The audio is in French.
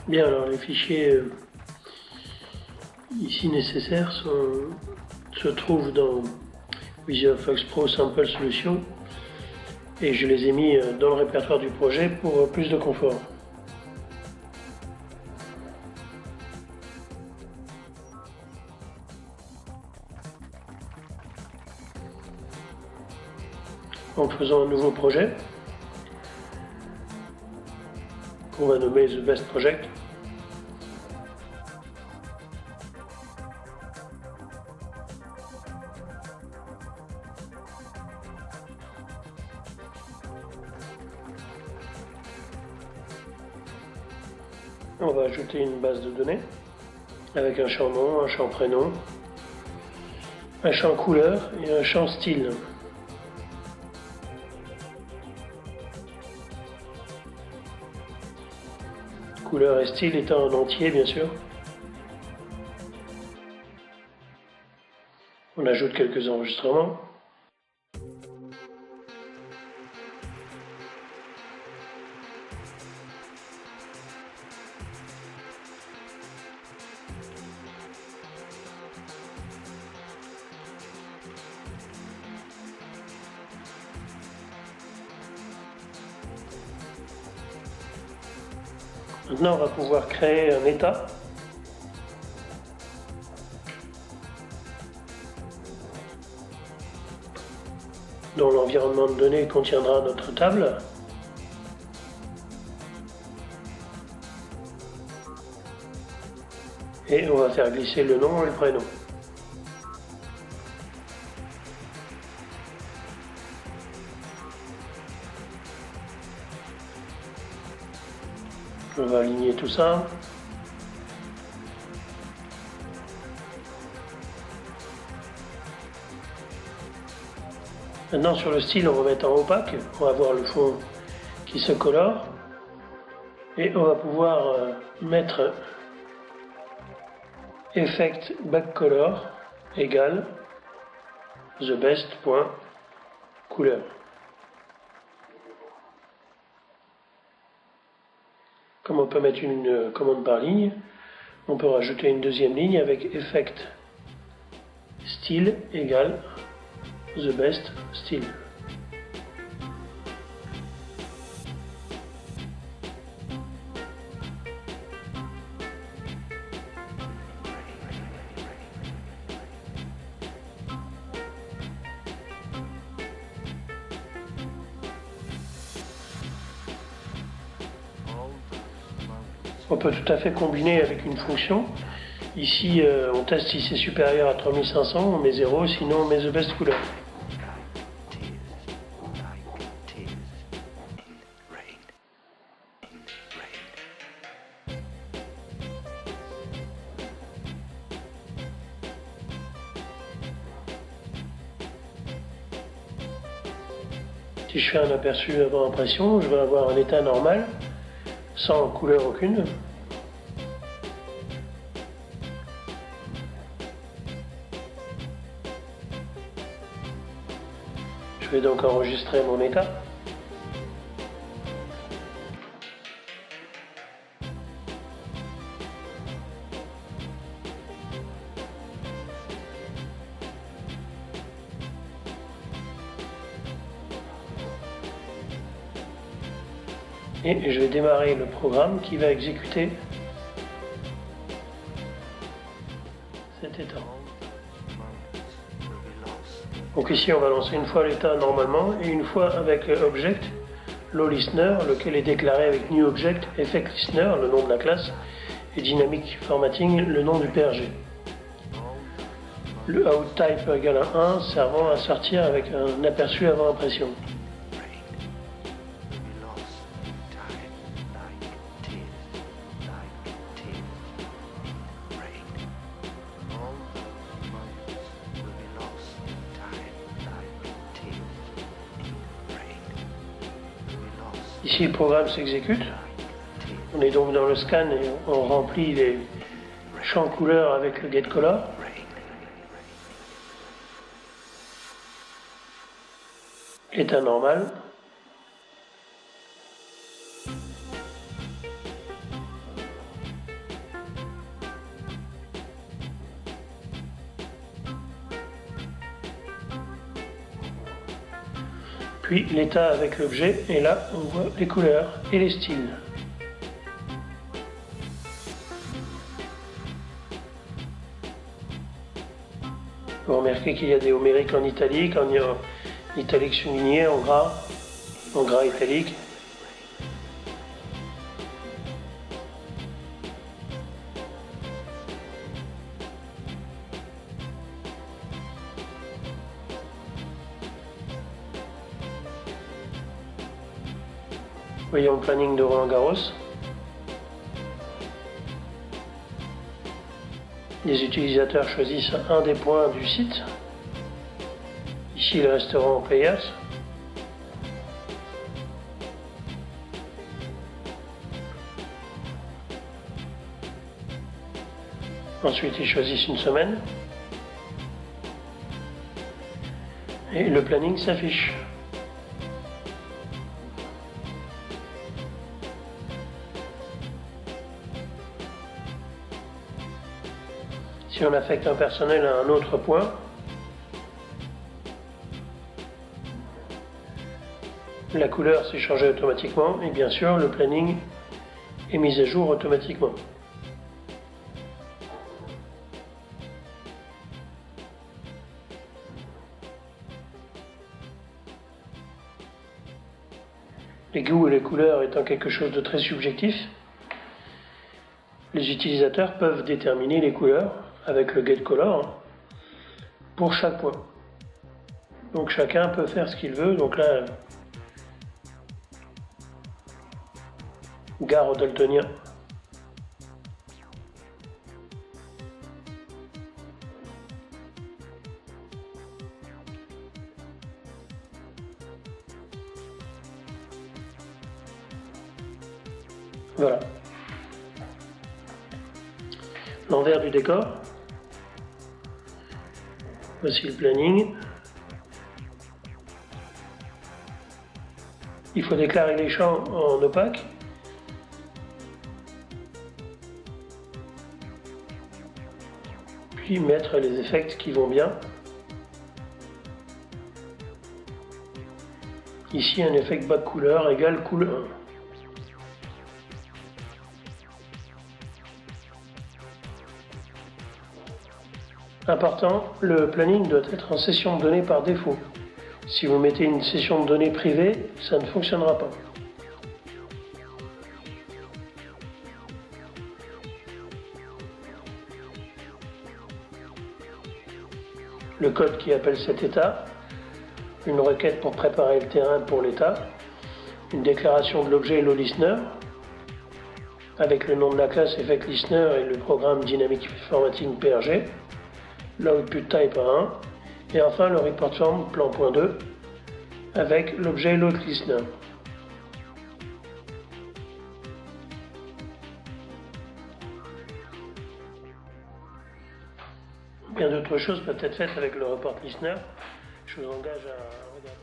Bien, alors les fichiers ici nécessaires se trouvent dans VisualFox Pro Sample Solution et je les ai mis dans le répertoire du projet pour plus de confort. En faisant un nouveau projet qu'on va nommer The Best Project. On va ajouter une base de données avec un champ nom, un champ prénom, un champ couleur et un champ style. Couleur et style étant en entier, bien sûr. On ajoute quelques enregistrements. Maintenant, on va pouvoir créer un état. Dont l'environnement de données contiendra notre table. Et on va faire glisser le nom et le prénom. On va aligner tout ça. Maintenant sur le style, on va mettre en opaque. On va voir le fond qui se colore. Et on va pouvoir mettre Effect Backcolor égale TheBest.Couleur. Comme on peut mettre une commande par ligne, on peut rajouter une deuxième ligne avec Effect Style égale TheBestStyle. On peut tout à fait combiner avec une fonction. Ici, on teste si c'est supérieur à 3500, on met 0, sinon on met The Best Couleur. Si je fais un aperçu avant impression, je vais avoir un état normal, sans couleur aucune. Je vais donc enregistrer mon état. Et je vais démarrer le programme qui va exécuter cet état. Donc ici on va lancer une fois l'état normalement et une fois avec Object, LowListener, lequel est déclaré avec NewObject, EffectListener, le nom de la classe, et Dynamic Formatting, le nom du PRG. Le OutType égale à 1 servant à sortir avec un aperçu avant impression. Ici le programme s'exécute. On est donc dans le scan et on remplit les champs couleurs avec le getColor. État normal. puis l'état avec l'objet, et là on voit les couleurs et les styles. Vous remarquez qu'il y a des homériques en italique, en italique souligné, en gras italique. Voyons le planning de Roland-Garros. Les utilisateurs choisissent un des points du site. Ici le restaurant Players. Ensuite ils choisissent une semaine. Et le planning s'affiche. Si on affecte un personnel à un autre point, la couleur s'est changée automatiquement et bien sûr le planning est mis à jour automatiquement. Les goûts et les couleurs étant quelque chose de très subjectif, les utilisateurs peuvent déterminer les couleurs avec le getColor pour chaque point. Donc chacun peut faire ce qu'il veut. Donc là, gare aux daltoniens. Voilà. L'envers du décor. Voici le planning. Il faut déclarer les champs en opaque. Puis mettre les effets qui vont bien. Ici, un effet back couleur égale cool 1. Important, le planning doit être en session de données par défaut. Si vous mettez une session de données privée, ça ne fonctionnera pas. Le code qui appelle cet état, une requête pour préparer le terrain pour l'état, une déclaration de l'objet LoListener, avec le nom de la classe EffectListener et le programme Dynamic Formatting PRG, l'output type à 1, et enfin le report form plan.2 avec l'objet LoadListener. Bien d'autres choses peuvent être faites avec le report listener. Je vous engage à regarder.